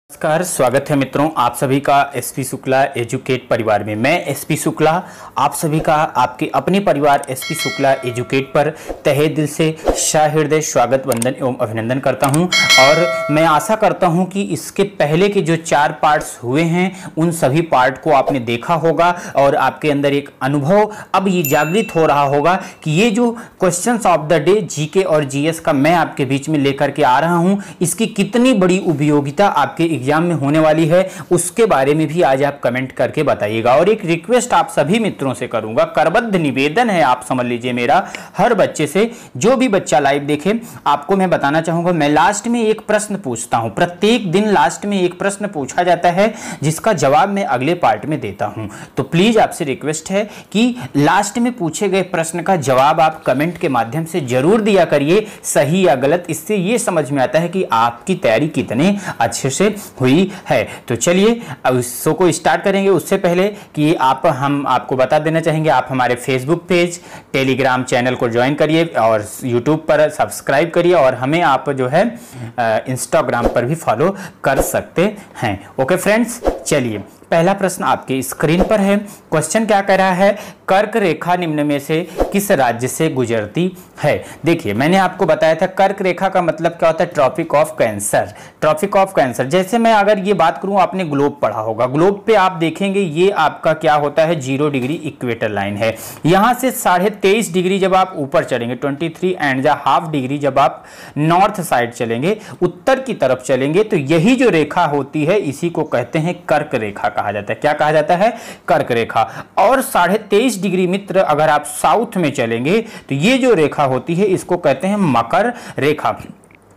नमस्कार, स्वागत है मित्रों आप सभी का एसपी शुक्ला एजुकेट परिवार में। मैं एसपी शुक्ला आप सभी का आपके अपने परिवार एसपी शुक्ला एजुकेट पर तहे दिल से सहृदय स्वागत, वंदन एवं अभिनंदन करता हूं। और मैं आशा करता हूं कि इसके पहले के जो 4 पार्ट्स हुए हैं उन सभी पार्ट को आपने देखा होगा और आपके अंदर एक अनुभव अब ये जागृत हो रहा होगा कि ये जो questions of the day GK और जीएस का मैं आपके बीच में लेकर के आ रहा हूं, इसकी कितनी बड़ी उपयोगिता आपके एग्जाम में होने वाली है उसके बारे में भी आज आप कमेंट करके बताइएगा। और एक रिक्वेस्ट आप सभी मित्रों से करूंगा, करबद्ध निवेदन है, आप समझ लीजिए मेरा हर बच्चे से, जो भी बच्चा लाइव देखे, आपको मैं बताना चाहूंगा, मैं लास्ट में एक प्रश्न पूछता हूं। प्रत्येक दिन लास्ट में एक प्रश्न पूछा जाता है जिसका जवाब मैं अगले पार्ट में देता हूं। तो प्लीज आपसे रिक्वेस्ट है कि लास्ट में पूछे गए प्रश्न का जवाब आप कमेंट के माध्यम से जरूर दिया करिए, सही या गलत। इससे यह समझ में आता है कि आपकी तैयारी कितने अच्छे से हुई है। तो चलिए अब इस शो को स्टार्ट करेंगे। उससे पहले कि हम आपको बता देना चाहेंगे, आप हमारे फेसबुक पेज, टेलीग्राम चैनल को ज्वाइन करिए और यूट्यूब पर सब्सक्राइब करिए और हमें आप जो है इंस्टाग्राम पर भी फॉलो कर सकते हैं। ओके फ्रेंड्स, चलिए पहला प्रश्न आपके स्क्रीन पर है। क्वेश्चन क्या कह रहा है, कर्क रेखा निम्न में से किस राज्य से गुजरती है। देखिए मैंने आपको बताया था कर्क रेखा का मतलब क्या होता है, tropic of cancer. Tropic of cancer, जैसे मैं अगर ये बात करूं, आपने ग्लोब पढ़ा होगा, ग्लोब पे आप देखेंगे ये आपका क्या होता है, 0 डिग्री इक्वेटर लाइन है। यहां से 23.5 डिग्री जब आप ऊपर चलेंगे, 23.5 डिग्री जब आप नॉर्थ साइड चलेंगे, उत्तर की तरफ चलेंगे, तो यही जो रेखा होती है इसी को कहते हैं कर्क रेखा कहा जाता है। क्या कहा जाता है, कर्क रेखा। और 23.5 डिग्री मित्र अगर आप साउथ में चलेंगे तो ये जो रेखा होती है इसको कहते हैं मकर रेखा।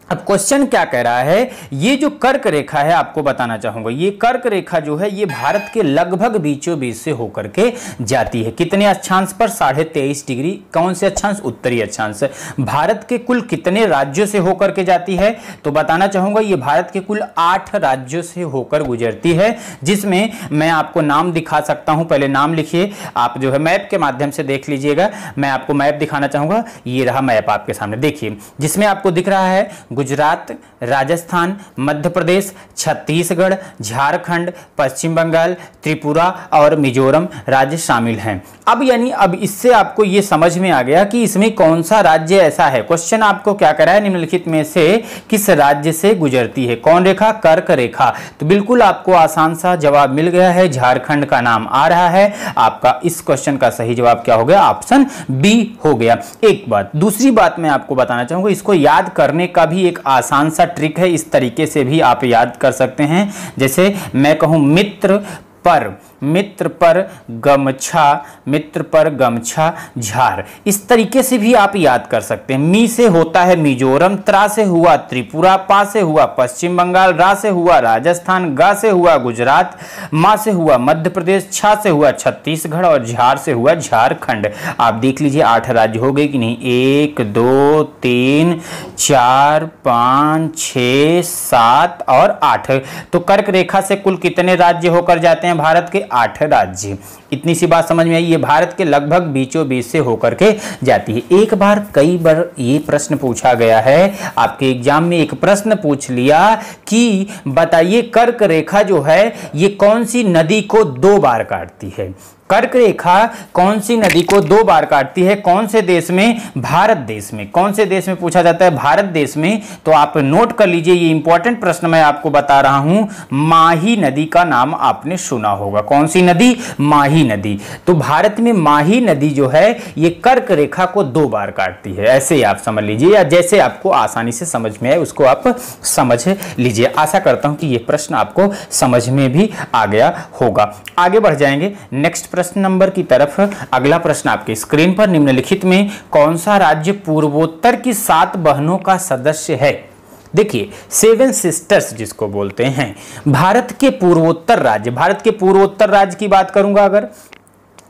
अब क्वेश्चन क्या कह रहा है, ये जो कर्क रेखा है आपको बताना चाहूंगा, ये कर्क रेखा जो है ये भारत के लगभग बीचों बीच से होकर के जाती है। कितने अक्षांश पर, 23.5 डिग्री। कौन से अक्षांश, उत्तरी अक्षांश। भारत के कुल कितने राज्यों से होकर के जाती है, तो बताना चाहूंगा ये भारत के कुल 8 राज्यों से होकर गुजरती है, जिसमें मैं आपको नाम दिखा सकता हूं। पहले नाम लिखिए, आप जो है मैप के माध्यम से देख लीजिएगा। मैं आपको मैप दिखाना चाहूंगा, ये रहा मैप आपके सामने, देखिए, जिसमें आपको दिख रहा है गुजरात, राजस्थान, मध्य प्रदेश, छत्तीसगढ़, झारखंड, पश्चिम बंगाल, त्रिपुरा और मिजोरम राज्य शामिल हैं। अब यानी अब इससे आपको ये समझ में आ गया कि इसमें कौन सा राज्य ऐसा है। क्वेश्चन आपको क्या करा है, निम्नलिखित में से किस राज्य से गुजरती है कौन रेखा, कर्क रेखा। तो बिल्कुल आपको आसान सा जवाब मिल गया है, झारखंड का नाम आ रहा है। आपका इस क्वेश्चन का सही जवाब क्या हो गया, ऑप्शन बी हो गया। एक बात, दूसरी बात मैं आपको बताना चाहूंगा, इसको याद करने का भी एक आसान सा ट्रिक है, इस तरीके से भी आप याद कर सकते हैं। जैसे मैं कहूं मित्र पर गमछा, मित्र पर गमछा झार, इस तरीके से भी आप याद कर सकते हैं। मी से होता है मिजोरम, त्रा से हुआ त्रिपुरा, पा से हुआ पश्चिम बंगाल, रा से हुआ राजस्थान, गा से हुआ गुजरात, मा से हुआ मध्य प्रदेश, छा से हुआ छत्तीसगढ़ और झार से हुआ झारखंड। आप देख लीजिए 8 राज्य हो गए कि नहीं, 1 2 3 4 5 6 7 और 8। तो कर्क रेखा से कुल कितने राज्य होकर जाते हैं भारत के, 8 राज्य। इतनी सी बात समझ में आई, ये भारत के लगभग बीचों बीच से होकर के जाती है। एक बार कई बार ये प्रश्न पूछा गया है, आपके एग्जाम में एक प्रश्न पूछ लिया कि बताइए कर्क रेखा जो है ये कौन सी नदी को 2 बार काटती है। कर्क रेखा कौन सी नदी को 2 बार काटती है, कौन से देश में, भारत देश में। कौन से देश में पूछा जाता है, भारत देश में। तो आप नोट कर लीजिए, ये इंपॉर्टेंट प्रश्न मैं आपको बता रहा हूं। माही नदी का नाम आपने सुना होगा। कौन सी नदी, माही नदी। तो भारत में माही नदी जो है ये कर्क रेखा को 2 बार काटती है, ऐसे ही आप समझ लीजिए, या जैसे आपको आसानी से समझ में आए उसको आप समझ लीजिए। आशा करता हूं कि ये प्रश्न आपको समझ में भी आ गया होगा। आगे बढ़ जाएंगे नेक्स्ट प्रश्न नंबर की तरफ। अगला प्रश्न आपके स्क्रीन पर, निम्नलिखित में कौन सा राज्य पूर्वोत्तर की 7 बहनों का सदस्य है। देखिए 7 सिस्टर्स जिसको बोलते हैं, भारत के पूर्वोत्तर राज्य, भारत के पूर्वोत्तर राज्य की बात करूंगा अगर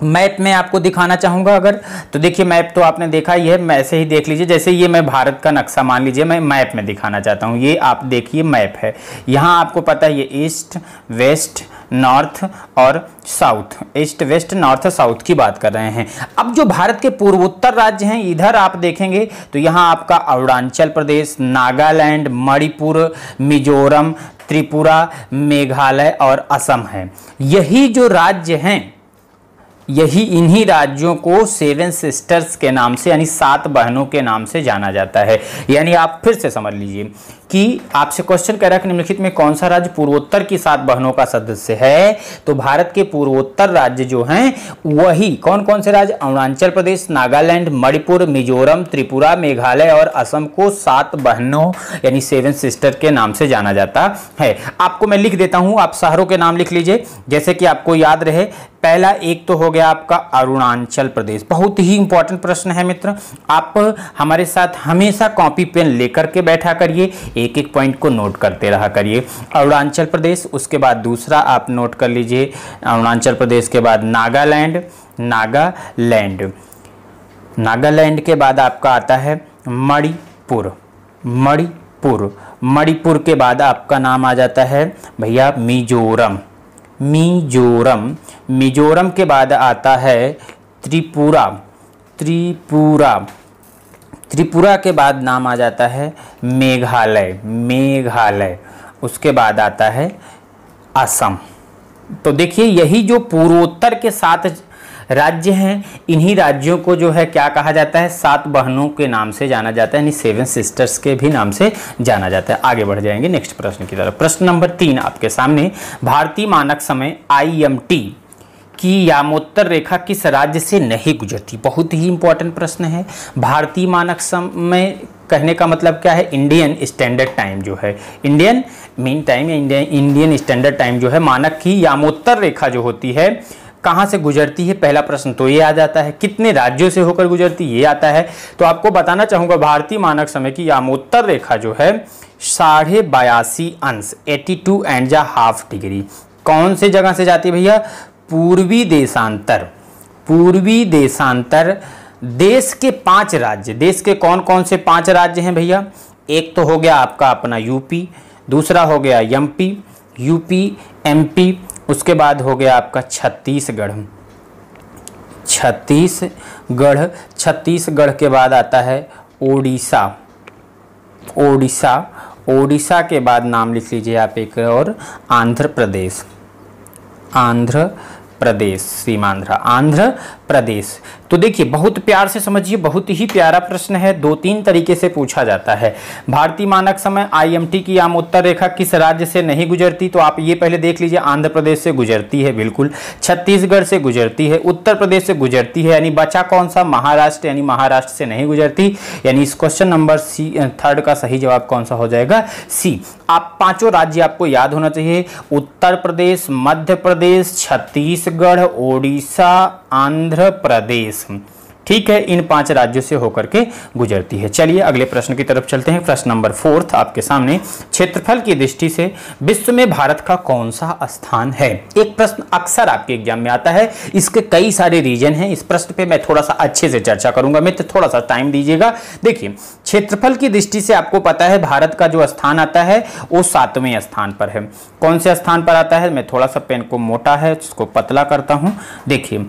मैप में आपको दिखाना चाहूंगा अगर, तो देखिए मैप तो आपने देखा ही है, मैं ऐसे ही देख लीजिए। जैसे ये मैं भारत का नक्शा मान लीजिए, मैं मैप में दिखाना चाहता हूँ। ये आप देखिए मैप है, यहाँ आपको पता है ये ईस्ट वेस्ट नॉर्थ और south, east west north south की बात कर रहे हैं। अब जो भारत के पूर्वोत्तर राज्य हैं, इधर आप देखेंगे तो यहाँ आपका अरुणाचल प्रदेश, नागालैंड, मणिपुर, मिजोरम, त्रिपुरा, मेघालय और असम है। यही जो राज्य हैं, यही इन्हीं राज्यों को सेवन सिस्टर्स के नाम से यानी 7 बहनों के नाम से जाना जाता है। यानी आप फिर से समझ लीजिए कि आपसे क्वेश्चन कह रहा है कि निम्नलिखित में कौन सा राज्य पूर्वोत्तर की 7 बहनों का सदस्य है। तो भारत के पूर्वोत्तर राज्य जो हैं वही कौन कौन से राज्य, अरुणाचल प्रदेश, नागालैंड, मणिपुर, मिजोरम, त्रिपुरा, मेघालय और असम को 7 बहनों यानी 7 सिस्टर के नाम से जाना जाता है। आपको मैं लिख देता हूं, आप शहरों के नाम लिख लीजिए जैसे कि आपको याद रहे। पहला एक तो हो गया आपका अरुणाचल प्रदेश, बहुत ही इंपॉर्टेंट प्रश्न है मित्र। आप हमारे साथ हमेशा कॉपी पेन लेकर के बैठा करिए, एक एक पॉइंट को नोट करते रहा करिए। अरुणाचल प्रदेश, उसके बाद दूसरा आप नोट कर लीजिए अरुणाचल प्रदेश के बाद नागालैंड, नागालैंड के बाद आपका आता है मणिपुर, मणिपुर के बाद आपका नाम आ जाता है भैया मिजोरम, मिजोरम के बाद आता है त्रिपुरा, त्रिपुरा के बाद नाम आ जाता है मेघालय, उसके बाद आता है असम। तो देखिए यही जो पूर्वोत्तर के 7 राज्य हैं, इन्हीं राज्यों को जो है क्या कहा जाता है, 7 बहनों के नाम से जाना जाता है, यानी 7 सिस्टर्स के भी नाम से जाना जाता है। आगे बढ़ जाएंगे नेक्स्ट प्रश्न की तरफ। प्रश्न नंबर 3 आपके सामने, भारतीय मानक समय IMT की यामोत्तर रेखा किस राज्य से नहीं गुजरती। बहुत ही इंपॉर्टेंट प्रश्न है। भारतीय मानक समय कहने का मतलब क्या है, इंडियन स्टैंडर्ड टाइम जो है, इंडियन मीन टाइम या इंडियन स्टैंडर्ड टाइम जो है, मानक की यामोत्तर रेखा जो होती है कहाँ से गुजरती है। पहला प्रश्न तो ये आ जाता है, कितने राज्यों से होकर गुजरती ये आता है। तो आपको बताना चाहूँगा भारतीय मानक समय की यामोत्तर रेखा जो है 82.5 अंश 82.5 डिग्री कौन से जगह से जाती है भैया, पूर्वी देशांतर देश के 5 राज्य, देश के कौन कौन से 5 राज्य हैं भैया। एक तो हो गया आपका अपना यूपी, दूसरा हो गया MP, उसके बाद हो गया आपका छत्तीसगढ़ के बाद आता है ओडिशा के बाद नाम लिख लीजिए आप एक और आंध्र प्रदेश। तो देखिए बहुत प्यार से समझिए, बहुत ही प्यारा प्रश्न है। 2-3 तरीके से पूछा जाता है। भारतीय मानक समय IMT की यामोत्तर रेखा किस राज्य से नहीं गुजरती। तो आप ये पहले देख लीजिए, आंध्र प्रदेश से गुजरती है बिल्कुल, छत्तीसगढ़ से गुजरती है, उत्तर प्रदेश से गुजरती है, यानी बचा कौन सा, महाराष्ट्र, यानी महाराष्ट्र से नहीं गुजरती। यानी इस क्वेश्चन नंबर 3 का सही जवाब कौन सा हो जाएगा, C। आप 5 राज्य आपको याद होना चाहिए, उत्तर प्रदेश, मध्य प्रदेश, छत्तीसगढ़, ओडिशा, आंध्र प्रदेश। ठीक है, इन 5 राज्यों से होकर के गुजरती है। चलिए अगले प्रश्न की तरफ चलते हैं। प्रश्न नंबर 4 आपके सामने, क्षेत्रफल की दृष्टि से विश्व में भारत का कौन सा स्थान है। एक प्रश्न अक्सर आपके एग्जाम में आता है, इसके कई सारे रीजन हैं। इस प्रश्न पे मैं थोड़ा सा अच्छे से चर्चा करूंगा, मित्र थोड़ा सा टाइम दीजिएगा। देखिए क्षेत्रफल की दृष्टि से आपको पता है भारत का जो स्थान आता है वो 7वें स्थान पर है। कौन से स्थान पर आता है, मैं थोड़ा सा पेन को मोटा है इसको पतला करता हूं। देखिए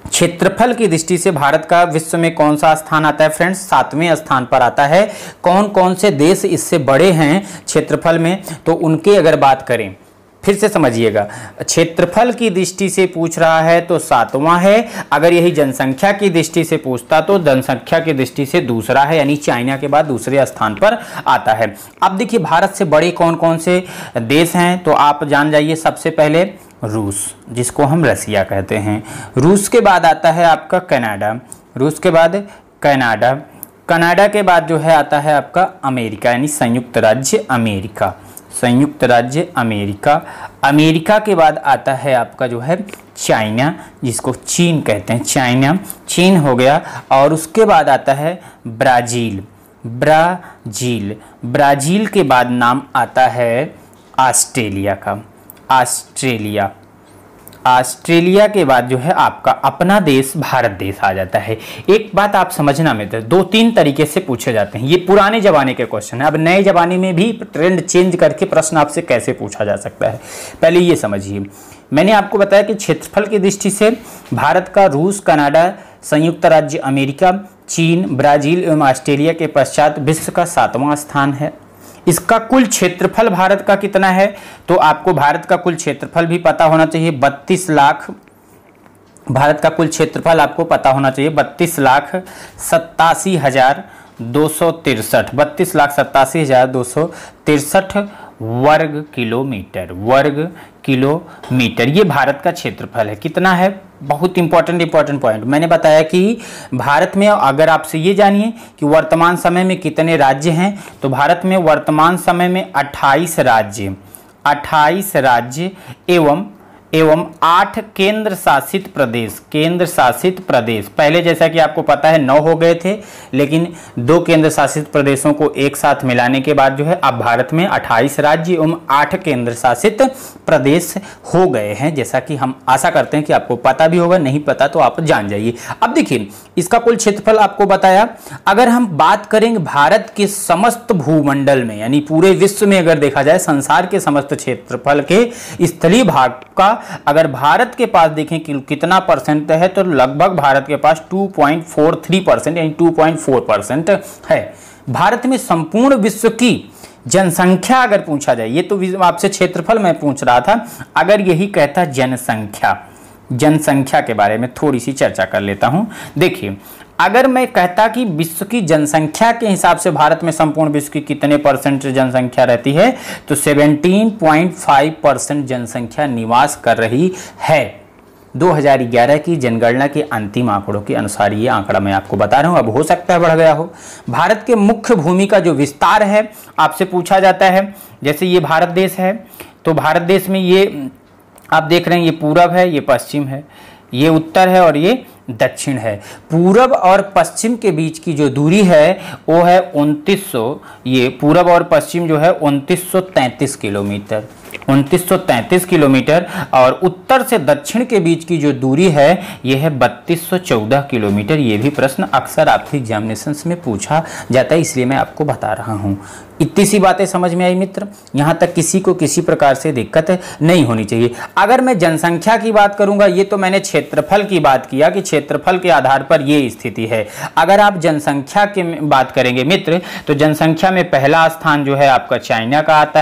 क्षेत्रफल की दृष्टि से भारत का विश्व में कौन सा स्थान आता है फ्रेंड्स, 7वें स्थान पर आता है। कौन कौन से देश इससे बड़े हैं क्षेत्रफल में, तो उनके अगर बात करें, फिर से समझिएगा, क्षेत्रफल की दृष्टि से पूछ रहा है तो 7वां है। अगर यही जनसंख्या की दृष्टि से पूछता तो जनसंख्या की दृष्टि से दूसरा है, यानी चाइना के बाद दूसरे स्थान पर आता है। अब देखिए भारत से बड़े कौन कौन से देश हैं, तो आप जान जाइए। सबसे पहले रूस, जिसको हम रसिया कहते हैं, रूस के बाद आता है आपका कनाडा, रूस के बाद कनाडा के बाद जो है आता है आपका अमेरिका, यानी संयुक्त राज्य अमेरिका, अमेरिका के बाद आता है आपका जो है चाइना, जिसको चीन कहते हैं, चीन हो गया। और उसके बाद आता है ब्राजील के बाद नाम आता है ऑस्ट्रेलिया का, ऑस्ट्रेलिया के बाद जो है आपका अपना देश भारत देश आ जाता है। एक बात आप समझना मित्र, 2-3 तरीके से पूछे जाते हैं। ये पुराने जमाने के क्वेश्चन है, अब नए जमाने में भी ट्रेंड चेंज करके प्रश्न आपसे कैसे पूछा जा सकता है, पहले ये समझिए। मैंने आपको बताया कि क्षेत्रफल की दृष्टि से भारत का रूस, कनाडा, संयुक्त राज्य अमेरिका, चीन, ब्राजील एवं ऑस्ट्रेलिया के पश्चात विश्व का 7वां स्थान है। इसका कुल क्षेत्रफल भारत का कितना है, तो आपको भारत का कुल क्षेत्रफल भी पता होना चाहिए 32 लाख। भारत का कुल क्षेत्रफल आपको पता होना चाहिए 32,87,263 32,87,263 वर्ग किलोमीटर। ये भारत का क्षेत्रफल है। कितना है, बहुत इंपॉर्टेंट पॉइंट मैंने बताया कि भारत में, अगर आपसे ये जानिए कि वर्तमान समय में कितने राज्य हैं, तो भारत में वर्तमान समय में 28 राज्य एवं 8 केंद्र शासित प्रदेश। पहले जैसा कि आपको पता है 9 हो गए थे, लेकिन 2 केंद्र शासित प्रदेशों को एक साथ मिलाने के बाद जो है अब भारत में 28 राज्य एवं 8 केंद्र शासित प्रदेश हो गए हैं, जैसा कि हम आशा करते हैं कि आपको पता भी होगा। नहीं पता तो आप जान जाइए। अब देखिए, इसका कुल क्षेत्रफल आपको बताया। अगर हम बात करेंगे भारत के समस्त भूमंडल में, यानी पूरे विश्व में अगर देखा जाए संसार के समस्त क्षेत्रफल के स्थलीय भाग का अगर भारत के पास देखें कि कितना परसेंट है, तो लगभग भारत के पास 2.43% यानी 2.4% है। भारत में संपूर्ण विश्व की जनसंख्या अगर पूछा जाए, ये तो आपसे क्षेत्रफल मैं पूछ रहा था, अगर यही कहता जनसंख्या के बारे में थोड़ी सी चर्चा कर लेता हूं। देखिए, अगर मैं कहता कि विश्व की जनसंख्या के हिसाब से भारत में संपूर्ण विश्व की कितने परसेंट जनसंख्या रहती है, तो 17.5% जनसंख्या निवास कर रही है। 2011 की जनगणना के अंतिम आंकड़ों के अनुसार ये आंकड़ा मैं आपको बता रहा हूं, अब हो सकता है बढ़ गया हो। भारत के मुख्य भूमि का जो विस्तार है आपसे पूछा जाता है, जैसे ये भारत देश है, तो भारत देश में ये आप देख रहे हैं, ये पूरब है, ये पश्चिम है, ये उत्तर है और ये दक्षिण है। पूरब और पश्चिम के बीच की जो दूरी है वो है 2900, ये पूरब और पश्चिम जो है 2933 किलोमीटर, 2933 किलोमीटर। और उत्तर से दक्षिण के बीच की जो दूरी है ये है 3214 किलोमीटर। ये भी प्रश्न अक्सर आपके एग्जामिनेशंस में पूछा जाता है, इसलिए मैं आपको बता रहा हूँ। इतनी सी बातें समझ में आई मित्र, यहाँ तक किसी को किसी प्रकार से दिक्कत नहीं होनी चाहिए। अगर मैं जनसंख्या की बात करूंगा, ये तो मैंने क्षेत्रफल की बात किया कि क्षेत्रफल के आधार पर ये स्थिति है। अगर आप जनसंख्या की बात करेंगे मित्र, तो जनसंख्या में पहला स्थान जो है आपका चाइना का आता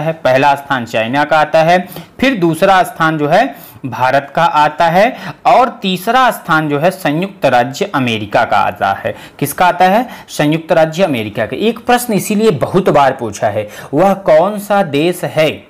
है, फिर दूसरा स्थान जो है भारत का आता है, और तीसरा स्थान जो है संयुक्त राज्य अमेरिका का आता है। किसका आता है? संयुक्त राज्य अमेरिका का। एक प्रश्न इसीलिए बहुत बार पूछा है, वह कौन सा देश है,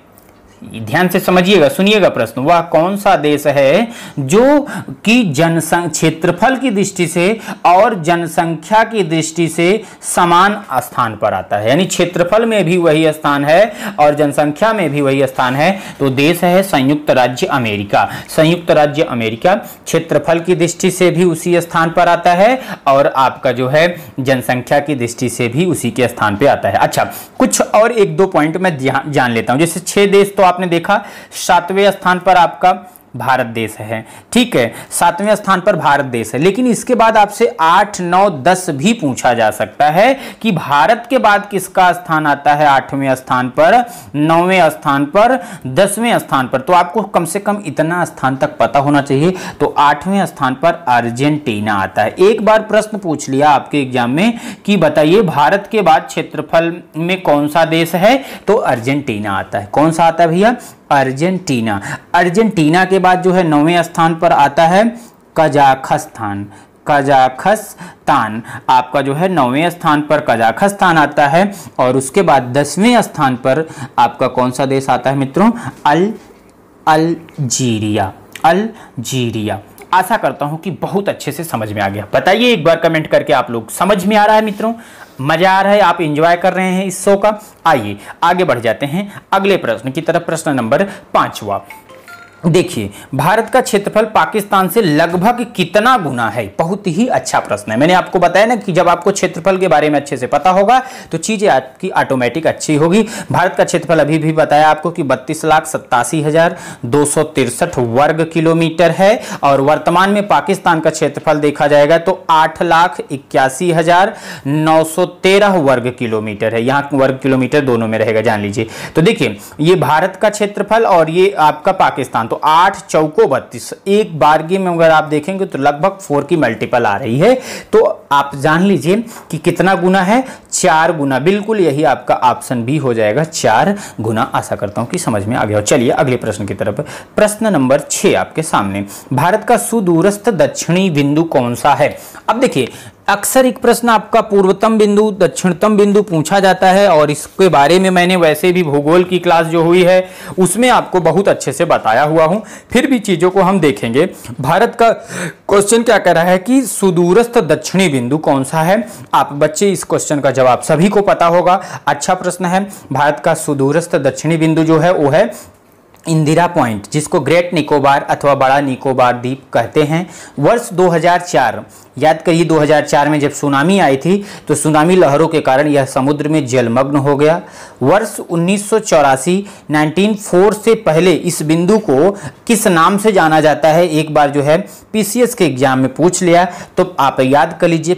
ध्यान से समझिएगा, सुनिएगा प्रश्न, वह कौन सा देश है जो कि क्षेत्रफल की दृष्टि से और जनसंख्या की दृष्टि से समान स्थान पर आता है, यानी क्षेत्रफल में भी वही स्थान है और जनसंख्या में भी वही स्थान है, तो देश है संयुक्त राज्य अमेरिका। संयुक्त राज्य अमेरिका क्षेत्रफल की दृष्टि से भी उसी स्थान पर आता है और आपका जो है जनसंख्या की दृष्टि से भी उसी के स्थान पर आता है। अच्छा, कुछ और 1-2 पॉइंट मैं जान लेता हूं। जैसे 6 देश तो आपने देखा, 7वें स्थान पर आपका भारत देश है, ठीक है, 7वें स्थान पर भारत देश है। लेकिन इसके बाद आपसे 8, 9, 10 भी पूछा जा सकता है कि भारत के बाद किसका स्थान आता है 8वें स्थान पर, 9वें स्थान पर, 10वें स्थान पर। तो आपको कम से कम इतना स्थान तक पता होना चाहिए। तो 8वें स्थान पर अर्जेंटीना आता है। एक बार प्रश्न पूछ लिया आपके एग्जाम में कि बताइए भारत के बाद क्षेत्रफल में कौन सा देश है, तो अर्जेंटीना आता है। कौन सा आता है भैया? अर्जेंटीना। अर्जेंटीना के बाद जो है 9वें स्थान पर आता है कजाखस्तान। आपका जो है 9वें स्थान पर कजाखस्तान आता है। और उसके बाद 10वें स्थान पर आपका कौन सा देश आता है मित्रों? अल्जीरिया। आशा करता हूं कि बहुत अच्छे से समझ में आ गया। बताइए एक बार कमेंट करके आप लोग, समझ में आ रहा है मित्रों? मजा आ रहा है? आप एंजॉय कर रहे हैं इस शो का? आइए आगे बढ़ जाते हैं अगले प्रश्न की तरफ। प्रश्न नंबर 5वां देखिए, भारत का क्षेत्रफल पाकिस्तान से लगभग कितना गुना है? बहुत ही अच्छा प्रश्न है। मैंने आपको बताया ना कि जब आपको क्षेत्रफल के बारे में अच्छे से पता होगा तो चीजें आपकी ऑटोमेटिक अच्छी होगी। भारत का क्षेत्रफल अभी भी बताया आपको कि 32,87,263 वर्ग किलोमीटर है। और वर्तमान में पाकिस्तान का क्षेत्रफल देखा जाएगा तो 8,81,913 वर्ग किलोमीटर है। यहाँ वर्ग किलोमीटर दोनों में रहेगा, जान लीजिए। तो देखिए, ये भारत का क्षेत्रफल और ये आपका पाकिस्तान, तो 8 चौको 32, एक बारगी में अगर आप देखेंगे तो लगभग 4 की मल्टीपल आ रही है। तो आप जान लीजिए कि कितना गुना है, 4 गुना। बिल्कुल यही आपका ऑप्शन बी हो जाएगा, 4 गुना। आशा करता हूं कि समझ में आ गया हो। चलिए अगले प्रश्न की तरफ। प्रश्न नंबर 6 आपके सामने, भारत का सुदूरस्थ दक्षिणी बिंदु कौन सा है? अब देखिए, अक्सर एक प्रश्न आपका पूर्वतम बिंदु, दक्षिणतम बिंदु पूछा जाता है, और इसके बारे में मैंने वैसे भी भूगोल की क्लास जो हुई है उसमें आपको बहुत अच्छे से बताया हुआ हूं। फिर भी चीजों को हम देखेंगे। भारत का क्वेश्चन क्या कह रहा है कि सुदूरस्थ दक्षिणी बिंदु कौन सा है? आप बच्चे इस क्वेश्चन का जवाब सभी को पता होगा। अच्छा प्रश्न है। भारत का सुदूरस्थ दक्षिणी बिंदु जो है वो है इंदिरा पॉइंट, जिसको ग्रेट निकोबार अथवा बड़ा निकोबार द्वीप कहते हैं। वर्ष 2004, याद करिए 2004 में जब सुनामी आई थी तो सुनामी लहरों के कारण यह समुद्र में जलमग्न हो गया। वर्ष 1984 1904 से पहले इस बिंदु को किस नाम से जाना जाता है? एक बार जो है पीसीएस के एग्जाम में पूछ लिया, तो आप याद कर लीजिए,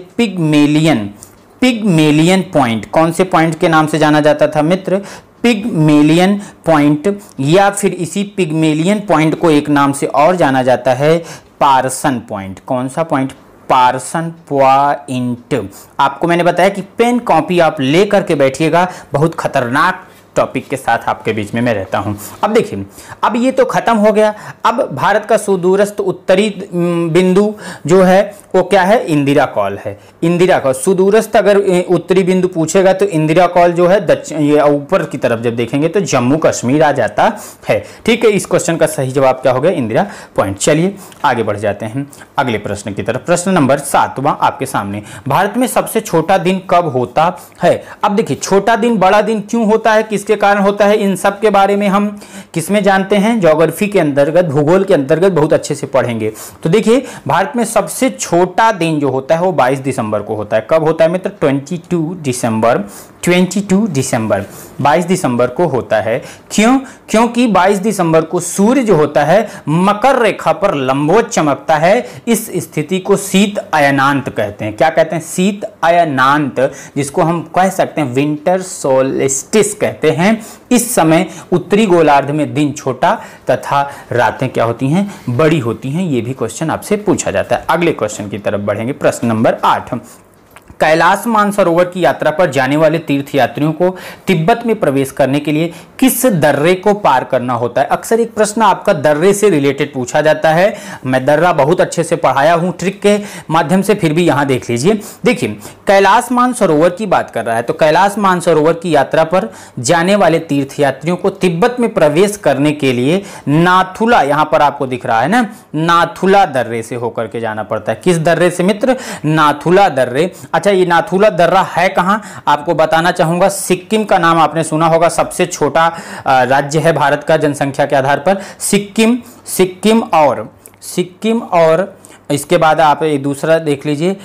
पिगमेलियन पॉइंट। कौन से पॉइंट के नाम से जाना जाता था मित्र? पिगमेलियन पॉइंट, या फिर इसी पिगमेलियन पॉइंट को एक नाम से और जाना जाता है, पार्सन पॉइंट। कौन सा पॉइंट? Person point. आपको मैंने बताया कि पेन कॉपी आप ले करके बैठिएगा, बहुत खतरनाक टॉपिक के साथ आपके बीच में मैं रहता हूं। अब देखिए, अब ये तो खत्म हो गया। अब भारत का सुदूरस्थ उत्तरी बिंदु जो है वो क्या है? इंदिरा कॉल है। इंदिरा कॉल सुदूरस्थ अगर उत्तरी बिंदु पूछेगा तो इंदिरा कॉल जो है ये ऊपर की तरफ जब देखेंगे तो जम्मू कश्मीर आ जाता है। ठीक है, इस क्वेश्चन का सही जवाब क्या हो गया? इंदिरा पॉइंट। चलिए आगे बढ़ जाते हैं अगले प्रश्न की तरफ। प्रश्न नंबर 7वां आपके सामने, भारत में सबसे छोटा दिन कब होता है? अब देखिए, छोटा दिन बड़ा दिन क्यों होता है, किसके कारण होता है, इन सब के बारे में हम किसमें जानते हैं? ज्योग्राफी के अंतर्गत, भूगोल के अंतर्गत बहुत अच्छे से पढ़ेंगे। तो देखिए, भारत में सबसे छोटा दिन जो होता है वो 22 दिसंबर को होता है। कब होता है मित्र? 22 दिसंबर 22 दिसंबर को होता है। क्यों? क्योंकि 22 दिसंबर को सूर्य जो होता है मकर रेखा पर लंबवत चमकता है। इस स्थिति को शीत अयनांत कहते हैं। क्या कहते हैं? शीत अयनांत, जिसको हम कह सकते हैं विंटर सोल्स्टिस कहते हैं। इस समय उत्तरी गोलार्ध में दिन छोटा तथा रातें क्या होती हैं? बड़ी होती हैं। ये भी क्वेश्चन आपसे पूछा जाता है। अगले क्वेश्चन की तरफ बढ़ेंगे। प्रश्न नंबर 8, कैलाश मानसरोवर की यात्रा पर जाने वाले तीर्थयात्रियों को तिब्बत में प्रवेश करने के लिए किस दर्रे को पार करना होता है? अक्सर एक प्रश्न आपका दर्रे से रिलेटेड पूछा जाता है। मैं दर्रा बहुत अच्छे से पढ़ाया हूं ट्रिक के माध्यम से, फिर भी यहां देख लीजिए। देखिए, कैलाश मानसरोवर की बात कर रहा है, तो कैलाश मानसरोवर की यात्रा पर जाने वाले तीर्थयात्रियों को तिब्बत में प्रवेश करने के लिए नाथुला, यहां पर आपको दिख रहा है ना, नाथुला दर्रे से होकर के जाना पड़ता है। किस दर्रे से मित्र? नाथुला दर्रे। अच्छा, ये नाथुला दर्रा है कहां? आपको बताना चाहूंगा, सिक्किम का नाम आपने सुना होगा। सबसे छोटा राज्य है भारत का जनसंख्या के आधार पर, सिक्किम और इसके बाद आप एक दूसरा देख लीजिए,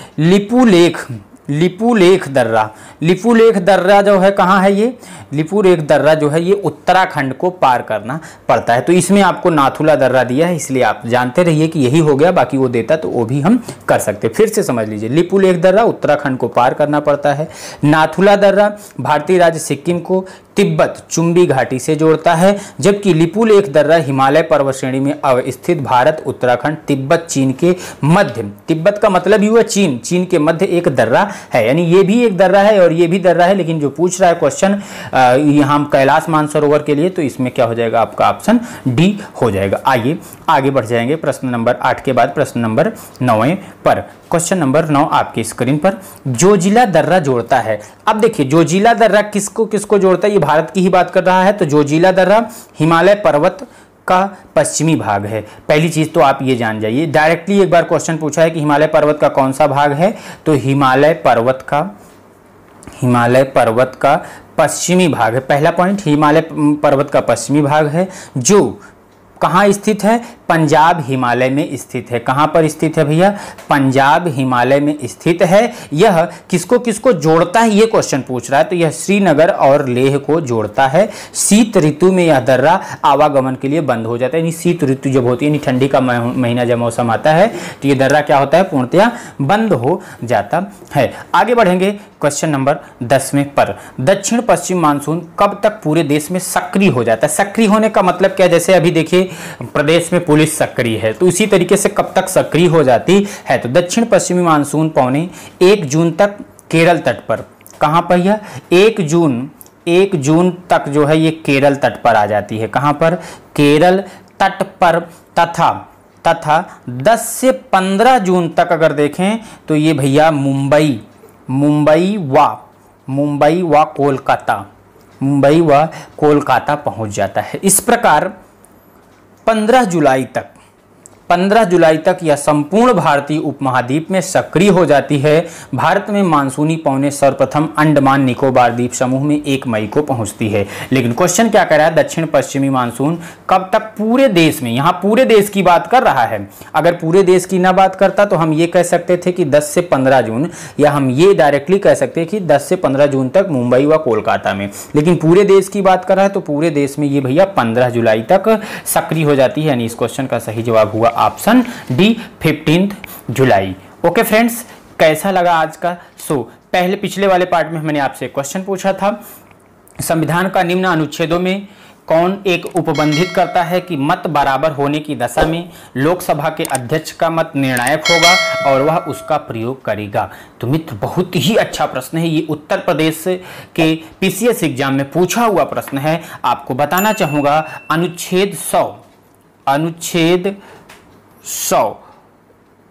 लिपुलेख दर्रा जो है कहाँ है? ये लिपुलेख दर्रा जो है ये उत्तराखंड को पार करना पड़ता है। तो इसमें आपको नाथुला दर्रा दिया है, इसलिए आप जानते रहिए कि यही हो गया। बाकी वो देता तो वो भी हम कर सकते। फिर से समझ लीजिए, लिपुलेख दर्रा उत्तराखंड को पार करना पड़ता है। नाथुला दर्रा भारतीय राज्य सिक्किम को तिब्बत चुंबी घाटी से जोड़ता है, जबकि लिपुलेख दर्रा हिमालय पर्वत श्रेणी में अवस्थित भारत, उत्तराखंड, तिब्बत, चीन के मध्य, तिब्बत का मतलब ही हुआ चीन के मध्य एक दर्रा है। यानी ये भी एक दर्रा है और ये भी दर्रा है, लेकिन जो पूछ रहा है क्वेश्चन यहाँ कैलाश मानसरोवर के लिए, तो इसमें क्या हो जाएगा? आपका ऑप्शन डी हो जाएगा। आइए आगे बढ़ जाएंगे प्रश्न नंबर 8 के बाद प्रश्न नंबर 9 पर। क्वेश्चन नंबर 9 आपकी स्क्रीन पर, जोजिला दर्रा जोड़ता है। अब देखिए, जोजिला दर्रा किसको किसको जोड़ता है? ये भारत की ही बात कर रहा है। तो जोजिला दर्रा हिमालय पर्वत का पश्चिमी भाग है। पहली चीज तो आप ये जान जाइए। डायरेक्टली एक बार क्वेश्चन पूछा है कि हिमालय पर्वत का कौन सा भाग है, तो हिमालय पर्वत का पश्चिमी भाग है। पहला पॉइंट, हिमालय पर्वत का पश्चिमी भाग है, जो कहाँ स्थित है? पंजाब हिमालय में स्थित है। कहाँ पर स्थित है भैया? पंजाब हिमालय में स्थित है। यह किसको किसको जोड़ता है ये क्वेश्चन पूछ रहा है, तो यह श्रीनगर और लेह को जोड़ता है। शीत ऋतु में यह दर्रा आवागमन के लिए बंद हो जाता है। यानी शीत ऋतु जब होती है, यानी ठंडी का महीना जब मौसम आता है, तो ये दर्रा क्या होता है? पूर्णतया बंद हो जाता है। आगे बढ़ेंगे क्वेश्चन नंबर 10 पर। दक्षिण पश्चिम मानसून कब तक पूरे देश में सक्रिय हो जाता है? सक्रिय होने का मतलब क्या? जैसे अभी देखिए प्रदेश में पुलिस सक्रिय है, तो इसी तरीके से कब तक सक्रिय हो जाती है? तो दक्षिण पश्चिमी मानसून 1 जून तक केरल तट पर, कहाँ पर यह 1 जून तक जो है ये केरल तट पर आ जाती है। कहाँ पर? केरल तट पर। तथा 10 से 15 जून तक अगर देखें तो ये भैया मुंबई व कोलकाता पहुंच जाता है। इस प्रकार 15 जुलाई तक यह संपूर्ण भारतीय उपमहाद्वीप में सक्रिय हो जाती है। भारत में मानसूनी पवनें सर्वप्रथम अंडमान निकोबार द्वीप समूह में 1 मई को पहुंचती है। लेकिन क्वेश्चन क्या कर रहा है? दक्षिण पश्चिमी मानसून कब तक पूरे देश में, यहां पूरे देश की बात कर रहा है। अगर पूरे देश की ना बात करता तो हम ये कह सकते थे कि 10 से 15 जून, या हम ये डायरेक्टली कह सकते हैं कि 10 से 15 जून तक मुंबई व कोलकाता में। लेकिन पूरे देश की बात कर रहा है तो पूरे देश में ये भैया 15 जुलाई तक सक्रिय हो जाती है। यानी इस क्वेश्चन का सही जवाब हुआ ऑप्शन डी 15 जुलाई। ओके फ्रेंड्स, कैसा लगा आज का शो? पिछले वाले पार्ट में मैंने आपसे क्वेश्चन पूछा था, संविधान का निम्न अनुच्छेदों में कौन एक उपबंधित करता है कि मत बराबर होने की दशा में लोकसभा के अध्यक्ष का मत निर्णायक होगा और वह उसका प्रयोग करेगा? तो मित्र, बहुत ही अच्छा प्रश्न है ये। उत्तर प्रदेश के पीसीएस एग्जाम में पूछा हुआ प्रश्न है। आपको बताना चाहूंगा, अनुच्छेद 100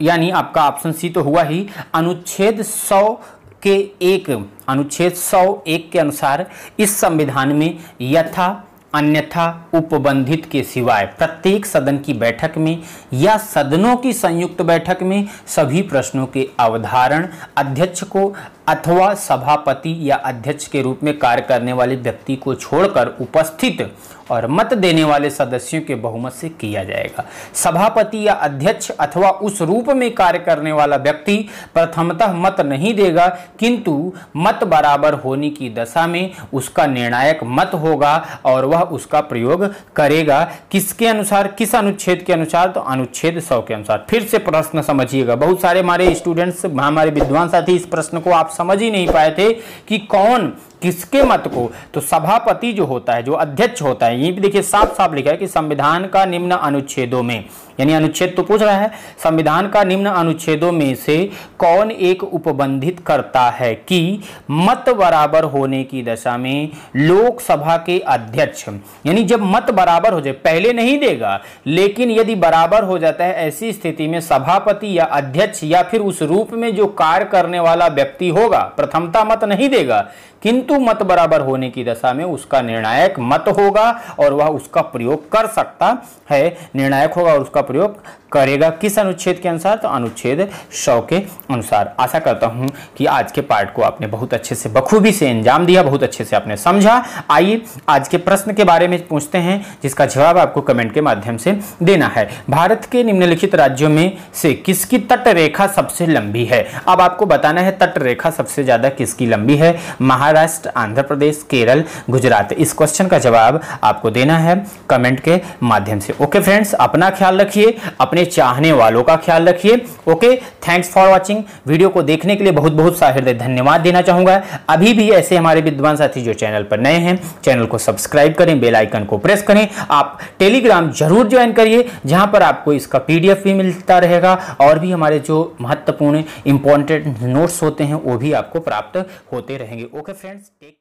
यानी आपका ऑप्शन सी तो हुआ ही। अनुच्छेद 101 के अनुसार इस संविधान में यथा अन्यथा उपबंधित के सिवाय प्रत्येक सदन की बैठक में या सदनों की संयुक्त बैठक में सभी प्रश्नों के अवधारण अध्यक्ष को अथवा सभापति या अध्यक्ष के रूप में कार्य करने वाले व्यक्ति को छोड़कर उपस्थित और मत देने वाले सदस्यों के बहुमत से किया जाएगा। सभापति या अध्यक्ष अथवा उस रूप में कार्य करने वाला व्यक्ति प्रथमतः मत नहीं देगा, किंतु मत बराबर होने की दशा में उसका निर्णायक मत होगा और वह उसका प्रयोग करेगा। किसके अनुसार, किस अनुच्छेद के अनुसार? तो अनुच्छेद 100 के अनुसार। फिर से प्रश्न समझिएगा, बहुत सारे हमारे स्टूडेंट्स, हमारे विद्वान साथी इस प्रश्न को आप समझ ही नहीं पाए थे कि कौन किसके मत को। तो सभापति जो होता है, जो अध्यक्ष होता है, ये भी देखिए साफ साफ लिखा है कि संविधान का निम्न अनुच्छेदों में, यानी अनुच्छेद तो पूछ रहा है, संविधान का निम्न अनुच्छेदों में से कौन एक उपबंधित करता है कि मत बराबर होने की दशा में लोकसभा के अध्यक्ष, यानी जब मत बराबर हो जाए, पहले नहीं देगा लेकिन यदि बराबर हो जाता है, ऐसी स्थिति में सभापति या अध्यक्ष या फिर उस रूप में जो कार्य करने वाला व्यक्ति होगा, प्रथमता मत नहीं देगा किंतु मत बराबर होने की दशा में उसका निर्णायक मत होगा और वह उसका प्रयोग कर सकता है, निर्णायक होगा और उसका प्रयोग करेगा। किस अनुच्छेद के अनुसार? तो अनुच्छेद 100 के अनुसार। आशा करता हूं कि आज के पार्ट को आपने बहुत अच्छे से बखूबी से अंजाम दिया, बहुत अच्छे से आपने समझा। आइए आज के प्रश्न के बारे में पूछते हैं जिसका जवाब आपको कमेंट के माध्यम से देना है। भारत के निम्नलिखित राज्यों में से किसकी तट रेखा सबसे लंबी है? अब आपको बताना है तट रेखा सबसे ज्यादा किसकी लंबी है। महाराष्ट्र, आंध्र प्रदेश, केरल, गुजरात। इस क्वेश्चन का जवाब आपको देना है कमेंट के माध्यम से। ओके फ्रेंड्स, अपना ख्याल रखिए, अपने चाहने वालों का ख्याल रखिए। Okay, thanks for watching. Video को देखने के लिए बहुत बहुत हृदय धन्यवाद देना चाहूंगा। अभी भी ऐसे हमारे विद्वान साथी जो चैनल पर नए हैं, चैनल को सब्सक्राइब करें, बेल आइकन को प्रेस करें। आप टेलीग्राम जरूर ज्वाइन करिए, जहां पर आपको इसका पीडीएफ भी मिलता रहेगा और भी हमारे जो महत्वपूर्ण इंपॉर्टेंट नोट्स होते हैं वो भी आपको प्राप्त होते रहेंगे। Okay friends, take